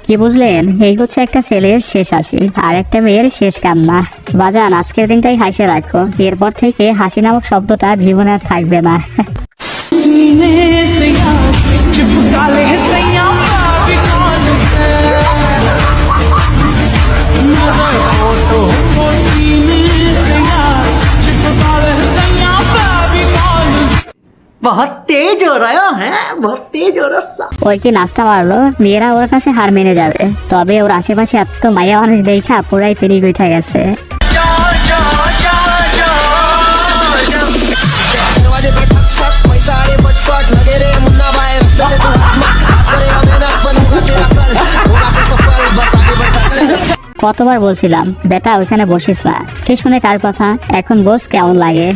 কি বুঝলেন, এই হচ্ছে একটা ছেলের শেষ হাসি আর একটা মেয়ের শেষ কান্না। বাজান, আজকের দিনটাই হাসি রাখো, এরপর থেকে হাসি নামক শব্দটা জীবনে আর থাকবে না। बहुत तेज हो रहा है, बहुत तेज हो रहा। ওই কি নাচটা মারলো, মেয়েরা ওর কাছে হার মেনে যাবে। তবে ওর আশেপাশে এত মায়া মানুষ দেখা পুরাই পেরিয়ে উঠে গেছে। কতবার বলছিলাম বেটা ওইখানে বসিস না, কি শুনে কার কথা, এখন বস কেমন লাগে।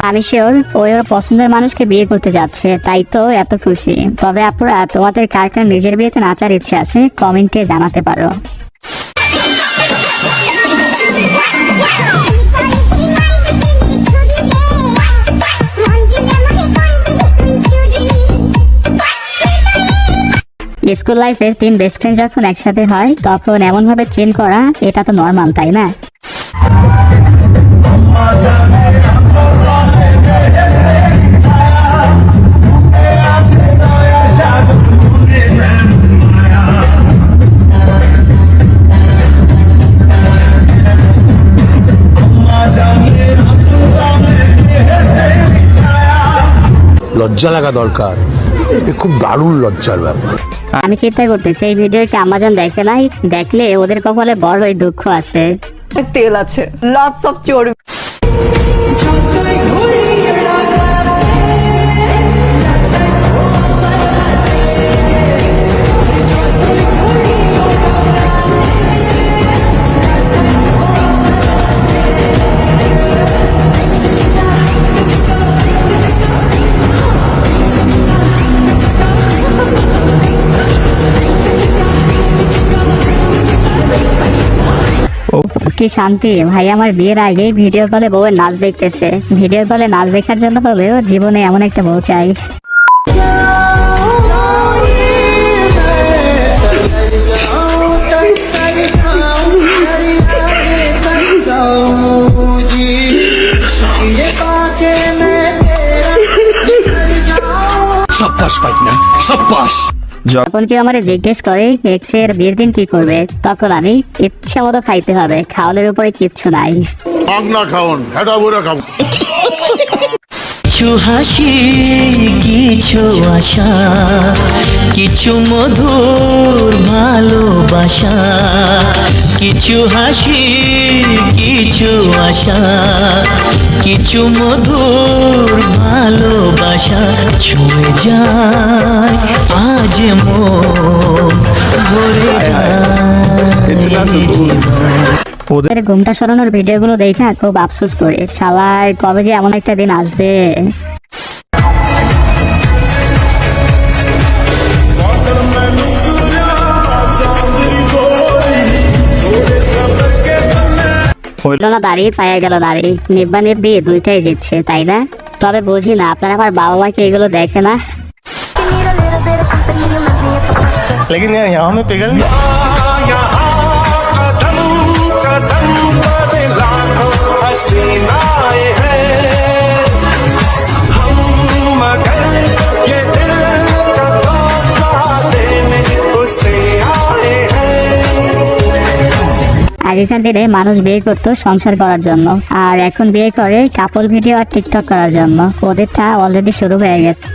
আমি শিওর ওই ওর পছন্দের মানুষকে বিয়ে করতে যাচ্ছে, তাই তো এত খুশি। তবে আপনারা তোমাদের কার কার নিজের বিয়েতে নাচার ইচ্ছে আছে কমেন্টে জানাতে পারো। স্কুল লাইফের 3 বেস্ট ফ্রেন্ড যখন একসাথে হয় তখন এমন ভাবে চিল করা, এটা তো নর্মাল, তাই না? লজ্জা লাগা দরকার, খুব দারুণ লজ্জার ব্যাপার। আমি চিন্তা করতেছি এই ভিডিওকে আমাজন দেখে নাই, দেখলে ওদের কপালে বড়ই দুঃখ আছে। তেল আছে, লটস অফ চর্বি। কি শান্তি ভাই, আমার বিয়ের আগে ভিডিও কলে বউয়ের নাচ দেখতেছে। ভিডিও কলে নাচ দেখার জন্য হলেও জীবনে এমন একটা বউ চাই। যখন কেউ আমার জিজ্ঞেস করে এক্স এর বিয়ের দিন কি করবে, তখন আমি ইচ্ছা মতো খাইতে হবে, খাওয়ানোর উপরে কিচ্ছু নাই। কিছু হাসি, কিছু আশা, কিছু মধুর ভালোবাসা, কিছু হাসি, কিছু আশা, কিছু মধুর ভালোবাসা ছুঁয়ে যায় আজ মন ভরে যায়। ওদের ঘুমটা সরানোর ভিডিওগুলো দেখে খুব আফসোস করি, শালার কবে যে এমন একটা দিন আসবে। হইল না দাঁড়িয়ে, পায়ে গেল দাঁড়িয়ে, নিব্বা নিব্বি দুইটাই জিতছে, তাই না? তবে বুঝি না আপনারা আমার বাবা মাকে এগুলো দেখে না। আগে আগেকার দিনে মানুষ বিয়ে করতো সংসার করার জন্য, আর এখন বিয়ে করে কাপল ভিডিও আর টিকটক করার জন্য। ওদেরটা অলরেডি শুরু হয়ে গেছে।